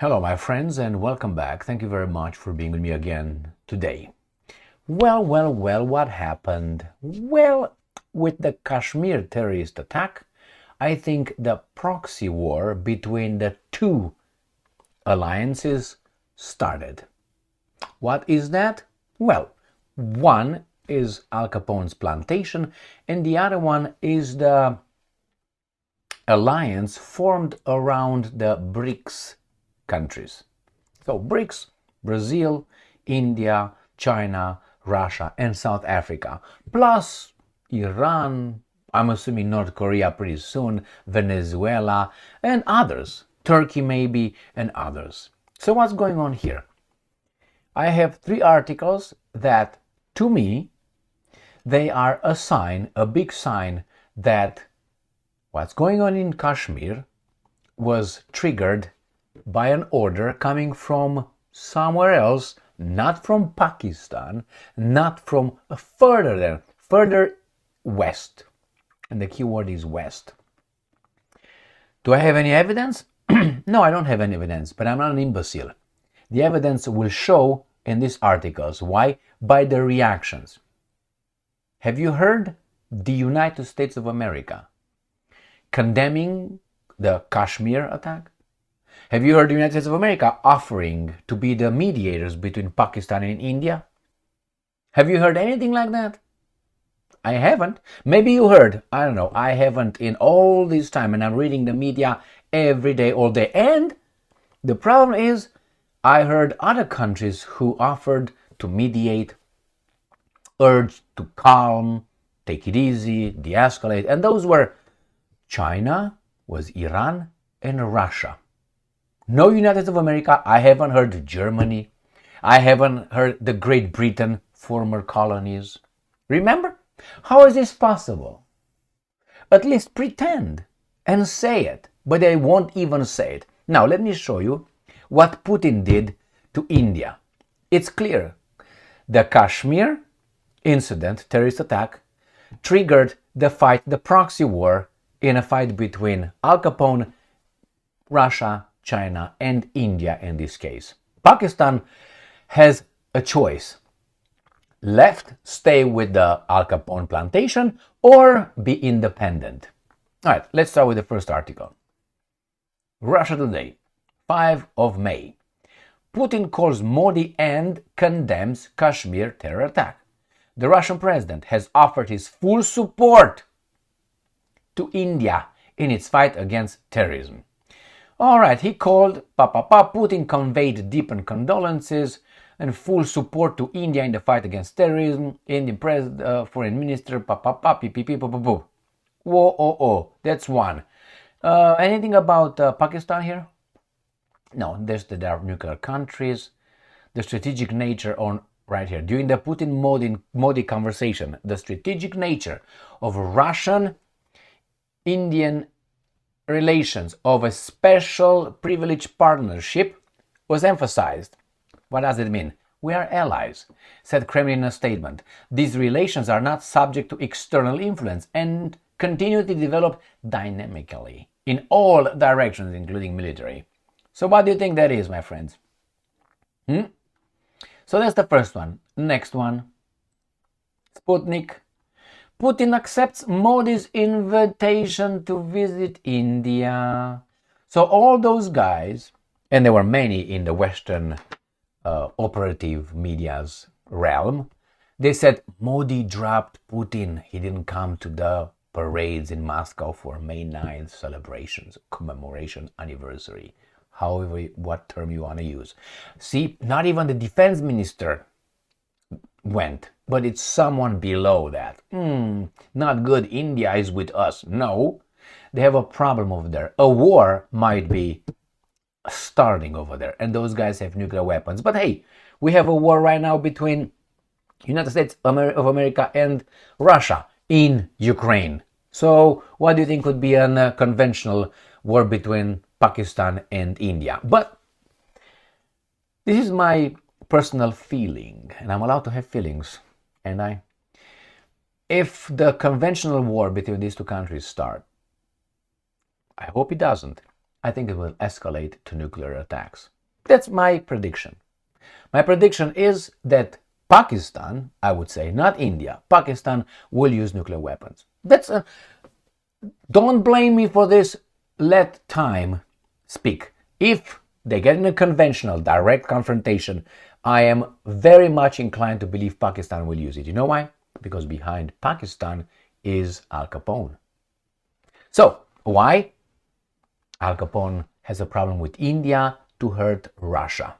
Hello, my friends, and welcome back. Thank you very much for being with me again today. Well, what happened? Well, with the Kashmir terrorist attack, I think the proxy war between the two alliances started. What is that? Well, one is Al Capone's plantation, and the other one is the alliance formed around the BRICS countries. So BRICS, Brazil, India, China, Russia, and South Africa, plus Iran, I'm assuming North Korea pretty soon, Venezuela, and others, Turkey maybe, and others. So what's going on here? I have three articles that, to me, they are a sign, a big sign, that what's going on in Kashmir was triggered by an order coming from somewhere else, not from Pakistan, not from further west. And the key word is west. Do I have any evidence? No, I don't have any evidence, but I'm not an imbecile. The evidence will show in these articles. Why? By the reactions. Have you heard the United States of America condemning the Kashmir attack? Have you heard the United States of America offering to be the mediators between Pakistan and India? Have you heard anything like that? I haven't. Maybe you heard. I don't know. I haven't in all this time, and I'm reading the media every day, all day. And the problem is, I heard other countries who offered to mediate, urged to calm, take it easy, de-escalate, and those were China, was Iran, and Russia. No United States of America. I haven't heard Germany. I haven't heard the Great Britain, former colonies. Remember? How is this possible? At least pretend and say it, but they won't even say it. Now, let me show you what Putin did to India. It's clear. The Kashmir incident, terrorist attack, triggered the fight, the proxy war, in a fight between Al Capone, Russia, China, and India in this case. Pakistan has a choice. Left, stay with the Al Capone plantation, or be independent. All right, let's start with the first article. Russia Today, 5 of May. Putin calls Modi and condemns Kashmir terror attack. The Russian president has offered his full support to India in its fight against terrorism. All right, he called, Putin conveyed deepened condolences and full support to India in the fight against terrorism. Indian foreign minister, Whoa, that's one. Anything about Pakistan here? No, there are nuclear countries. The strategic nature on right here. During the Putin-Modi conversation, the strategic nature of Russian-Indian relations of a special privileged partnership was emphasized. What does it mean? We are allies, said Kremlin in a statement. These relations are not subject to external influence and continue to develop dynamically in all directions, including military. So what do you think that is, my friends? So that's the first one. Next one. Sputnik. Putin accepts Modi's invitation to visit India. So all those guys, and there were many in the Western operative media's realm, they said Modi dropped Putin. He didn't come to the parades in Moscow for May 9th celebrations, commemoration, anniversary, however, what term you want to use. See, not even the defense minister went, but it's someone below that. Not good, India is with us. No, they have a problem over there. A war might be starting over there, and those guys have nuclear weapons. But hey, we have a war right now between United States of America and Russia in Ukraine. So what do you think could be a conventional war between Pakistan and India? But this is my personal feeling, and I'm allowed to have feelings, and if the conventional war between these two countries start, I hope it doesn't, I think it will escalate to nuclear attacks. That's my prediction. My prediction is that Pakistan, I would say, not India, Pakistan will use nuclear weapons. Don't blame me for this. Let time speak. If they get in a conventional direct confrontation, I am very much inclined to believe Pakistan will use it. You know why? Because behind Pakistan is Al Capone. So, why? Al Capone has a problem with India to hurt Russia.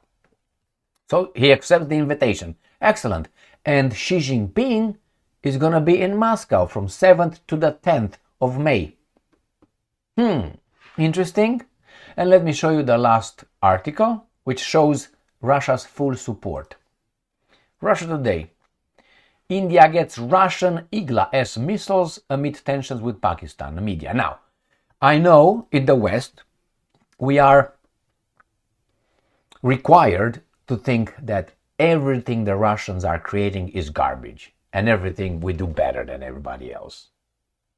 So he accepts the invitation. Excellent. And Xi Jinping is going to be in Moscow from 7th to the 10th of May. Interesting. And let me show you the last article, which shows Russia's full support. Russia Today. India gets Russian Igla-S missiles amid tensions with Pakistan. The media. Now, I know in the West we are required to think that everything the Russians are creating is garbage and everything we do better than everybody else.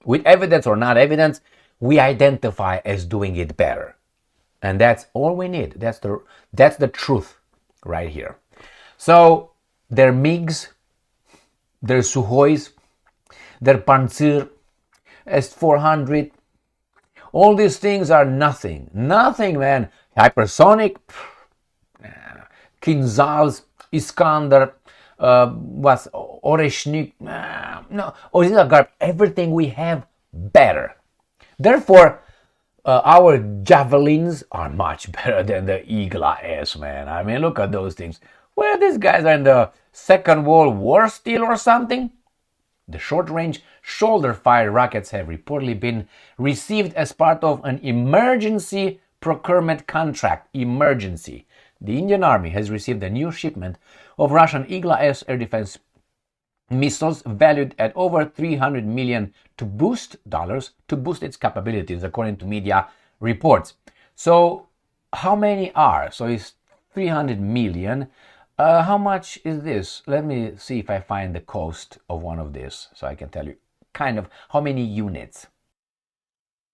With evidence or not evidence, we identify as doing it better. And that's all we need. That's the truth right here. So their MiGs, their Sukhois, their Pantsir S-400, all these things are nothing. Nothing, man. Hypersonic, Kinzhals, Iskander, Oreshnik, no, these are garbage. Everything we have better. Therefore, our javelins are much better than the Igla-S, man. I mean, look at those things. Well, these guys are in the Second World War still or something? The short-range, shoulder-fired rockets have reportedly been received as part of an emergency procurement contract. Emergency. The Indian Army has received a new shipment of Russian Igla-S air defense missiles valued at over $300 million to boost its capabilities, according to media reports. So, how many are? So, it's 300 million. How much is this? Let me see if I find the cost of one of these, so I can tell you kind of how many units.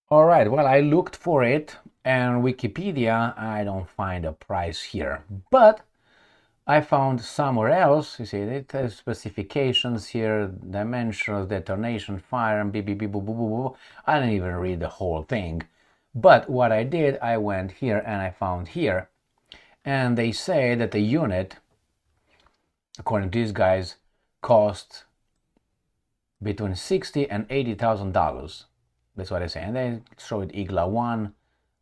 All right, well, I looked for it, and Wikipedia, I don't find a price here, but I found somewhere else. You see, it has specifications here, dimensions, detonation, fire, and boo. I didn't even read the whole thing, but what I did, I went here and I found here, and they say that the unit, according to these guys, cost between $60,000 and $80,000. That's what I say. And they show it Igla-1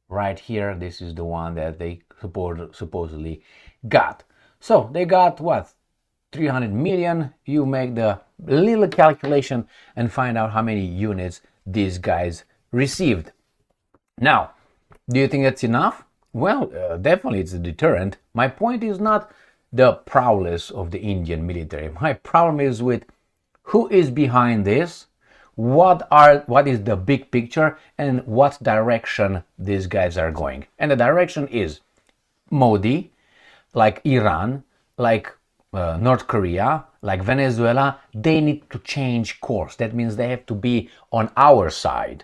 right here. This is the one that they supposedly got. So they got what? 300 million. You make the little calculation and find out how many units these guys received. Now, do you think that's enough? Well, definitely it's a deterrent. My point is not the prowess of the Indian military. My problem is with who is behind this, what is the big picture, and what direction these guys are going. And the direction is Modi, like Iran, like North Korea, like Venezuela. They need to change course. That means they have to be on our side,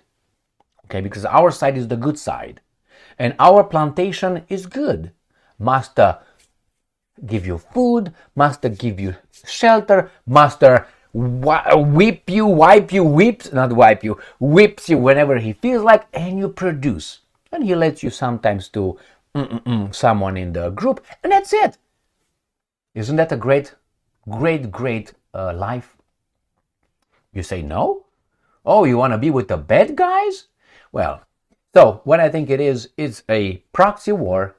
okay? Because our side is the good side, and our plantation is good. Must give you food, must give you shelter, must whips you whenever he feels like, and you produce. And he lets you sometimes do someone in the group, and that's it. Isn't that a great life? You say no? Oh, you want to be with the bad guys? Well, so what I think it is, it's a proxy war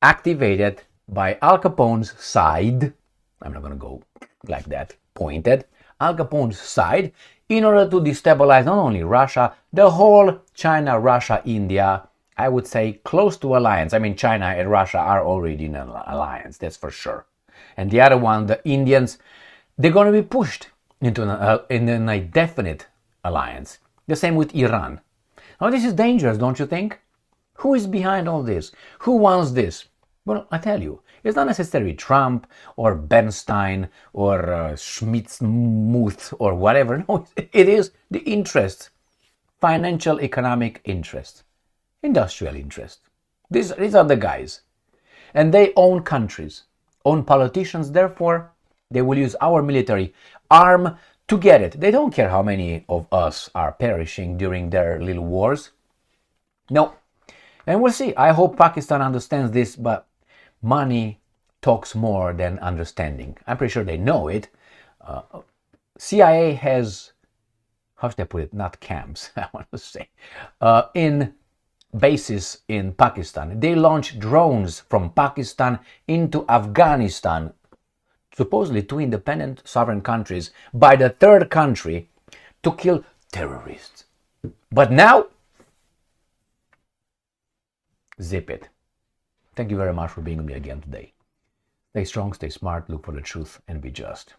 activated by Al Capone's side. I'm not going to go like that, pointed. Al Capone's side, in order to destabilize not only Russia, the whole China, Russia, India, I would say close to alliance. I mean, China and Russia are already in an alliance, that's for sure. And the other one, the Indians, they're going to be pushed into an indefinite alliance. The same with Iran. Now, this is dangerous, don't you think? Who is behind all this? Who wants this? Well, I tell you, it's not necessarily Trump or Bernstein or Schmidt-Muth or whatever. No, it is the interest, financial, economic interest. Industrial interest. These are the guys. And they own countries, own politicians, therefore they will use our military arm to get it. They don't care how many of us are perishing during their little wars. No. And we'll see. I hope Pakistan understands this, but money talks more than understanding. I'm pretty sure they know it. CIA has, how should I put it, not camps, I want to say, in bases in Pakistan. They launch drones from Pakistan into Afghanistan, supposedly two independent sovereign countries, by the third country to kill terrorists. But now, zip it. Thank you very much for being with me again today. Stay strong, stay smart, look for the truth, and be just.